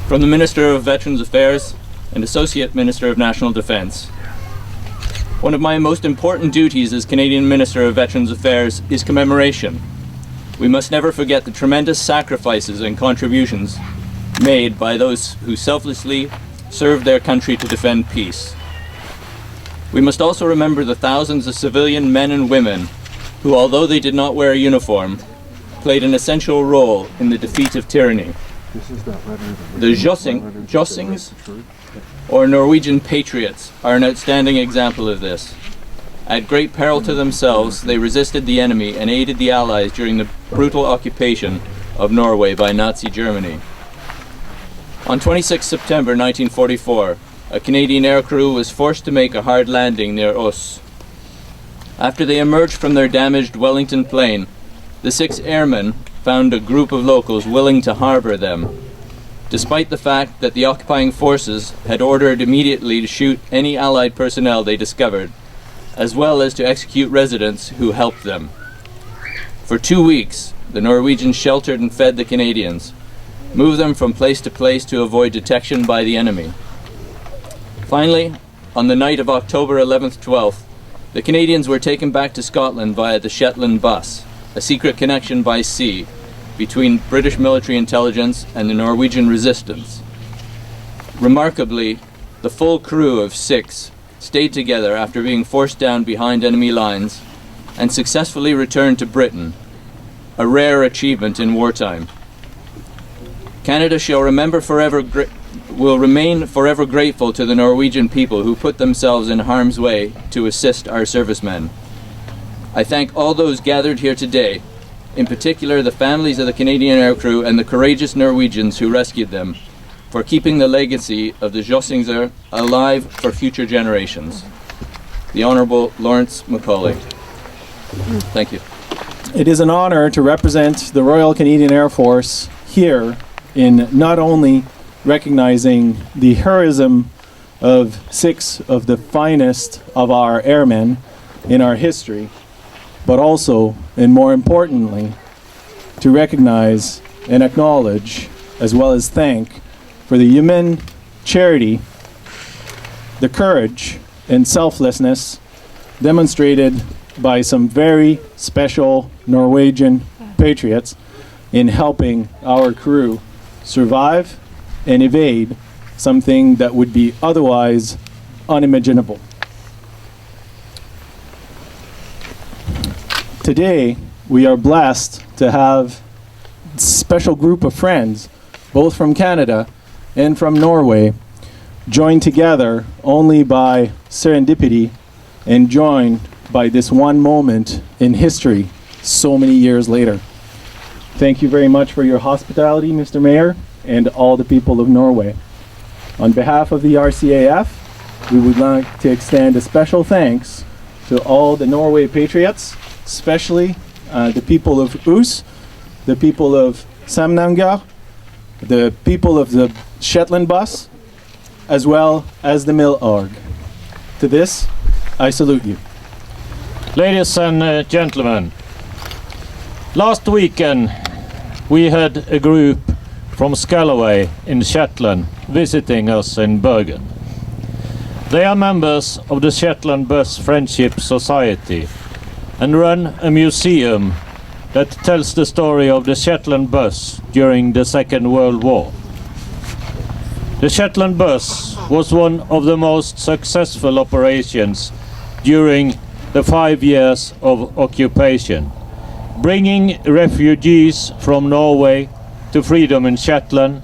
From the Minister of Veterans Affairs and Associate Minister of National Defence. One of my most important duties as Canadian Minister of Veterans Affairs is commemoration. We must never forget the tremendous sacrifices and contributions made by those who selflessly served their country to defend peace. We must also remember the thousands of civilian men and women who, although they did not wear a uniform, played an essential role in the defeat of tyranny. The Jossings, or Norwegian patriots, are an outstanding example of this. At great peril to themselves, they resisted the enemy and aided the Allies during the brutal occupation of Norway by Nazi Germany. On 26 September 1944, a Canadian aircrew was forced to make a hard landing near Os. After they emerged from their damaged Wellington plane, the 6 airmen found a group of locals willing to harbour them, despite the fact that the occupying forces had ordered immediately to shoot any Allied personnel they discovered, as well as to execute residents who helped them. For 2 weeks, the Norwegians sheltered and fed the Canadians, moved them from place to place to avoid detection by the enemy. Finally, on the night of October 11th, 12th, the Canadians were taken back to Scotland via the Shetland bus, a secret connection by sea between British military intelligence and the Norwegian resistance. Remarkably, the full crew of 6 stayed together after being forced down behind enemy lines and successfully returned to Britain, a rare achievement in wartime. Canada will remain forever grateful to the Norwegian people who put themselves in harm's way to assist our servicemen. I thank all those gathered here today, in particular the families of the Canadian aircrew and the courageous Norwegians who rescued them, for keeping the legacy of the Jossinger alive for future generations. The Honourable Lawrence Macaulay. Thank you. It is an honour to represent the Royal Canadian Air Force here in not only recognizing the heroism of 6 of the finest of our airmen in our history, but also, and more importantly, to recognize and acknowledge, as well as thank, for the human charity, the courage and selflessness demonstrated by some very special Norwegian patriots in helping our crew survive and evade something that would be otherwise unimaginable. Today, we are blessed to have a special group of friends, both from Canada and from Norway, joined together only by serendipity and joined by this one moment in history so many years later. Thank you very much for your hospitality, Mr. Mayor, and all the people of Norway. On behalf of the RCAF, we would like to extend a special thanks to all the Norway patriots, especially the people of Us, the people of Samnanger, the people of the Shetland bus, as well as the Mill Org. To this, I salute you. Ladies and gentlemen, last weekend we had a group from Scalloway in Shetland visiting us in Bergen. They are members of the Shetland Bus Friendship Society and run a museum that tells the story of the Shetland bus during the Second World War. The Shetland bus was one of the most successful operations during the 5 years of occupation, bringing refugees from Norway to freedom in Shetland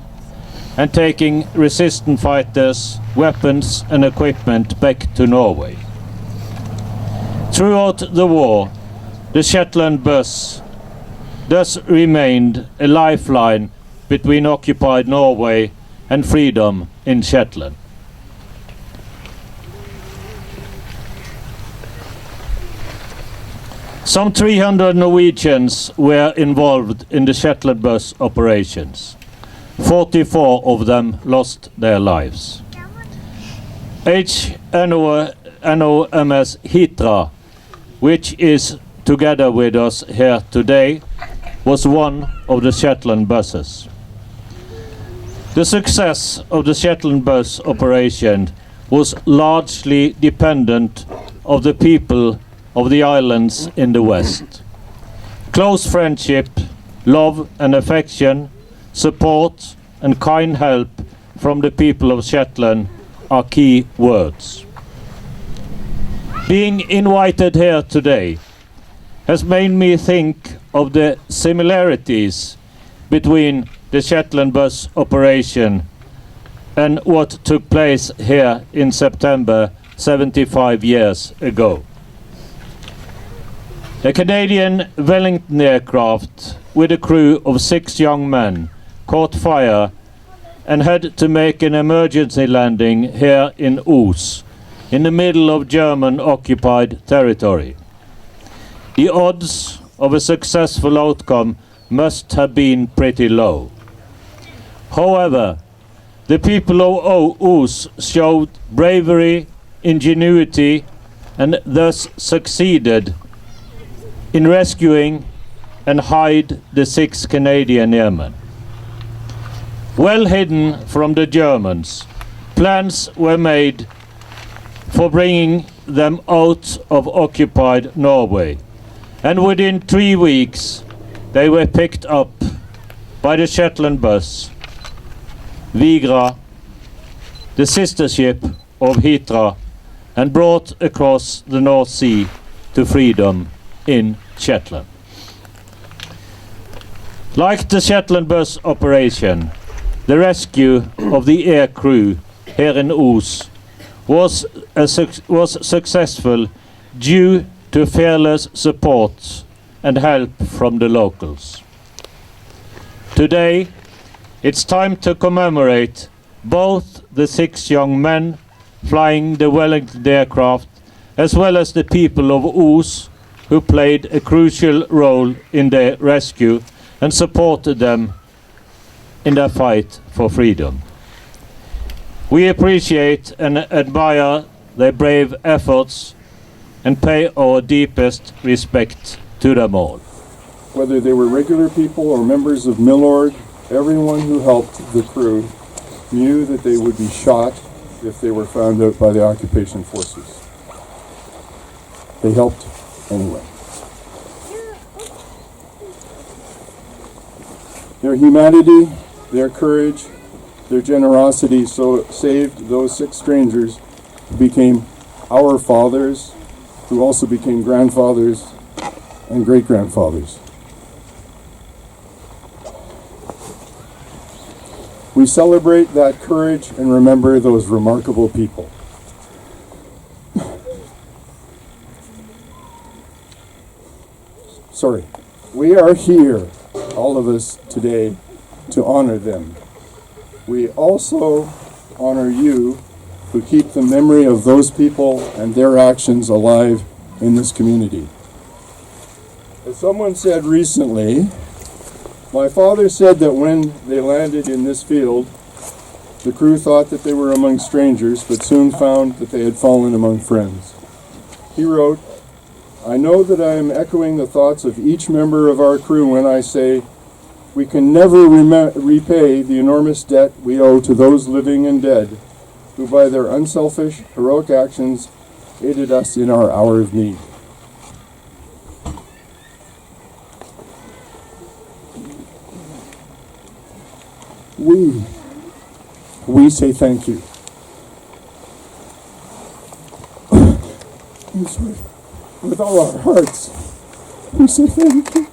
and taking resistant fighters, weapons and equipment back to Norway. Throughout the war, the Shetland bus thus remained a lifeline between occupied Norway and freedom in Shetland. Some 300 Norwegians were involved in the Shetland bus operations. 44 of them lost their lives. HNOMS Hitra, which is together with us here today, was one of the Shetland buses. The success of the Shetland bus operation was largely dependent on the people of the islands in the west. Close friendship, love and affection, support and kind help from the people of Shetland are key words. Being invited here today has made me think of the similarities between the Shetland bus operation and what took place here in September 75 years ago. The Canadian Wellington aircraft with a crew of 6 young men caught fire and had to make an emergency landing here in Os, in the middle of German-occupied territory. The odds of a successful outcome must have been pretty low. However, the people of Os showed bravery, ingenuity, and thus succeeded in rescuing and hide the 6 Canadian airmen. Well hidden from the Germans, plans were made for bringing them out of occupied Norway, and within 3 weeks they were picked up by the Shetland bus, Vigra, the sister ship of Hitra, and brought across the North Sea to freedom in Shetland. Like the Shetland bus operation, the rescue of the air crew here in Os was successful due to fearless support and help from the locals. Today, it's time to commemorate both the 6 young men flying the Wellington aircraft as well as the people of Os who played a crucial role in their rescue and supported them in their fight for freedom. We appreciate and admire their brave efforts and pay our deepest respect to them all. Whether they were regular people or members of Milord, everyone who helped the crew knew that they would be shot if they were found out by the occupation forces. They helped anyway. Their humanity, their courage, their generosity so saved those 6 strangers who became our fathers, who also became grandfathers and great-grandfathers. We celebrate that courage and remember those remarkable people. Sorry. We are here, all of us today, to honor them. We also honor you who keep the memory of those people and their actions alive in this community. As someone said recently, my father said that when they landed in this field, the crew thought that they were among strangers, but soon found that they had fallen among friends. He wrote, "I know that I am echoing the thoughts of each member of our crew when I say, we can never repay the enormous debt we owe to those living and dead, who by their unselfish, heroic actions aided us in our hour of need." We say thank you. I'm sorry. With all our hearts, we say thank you.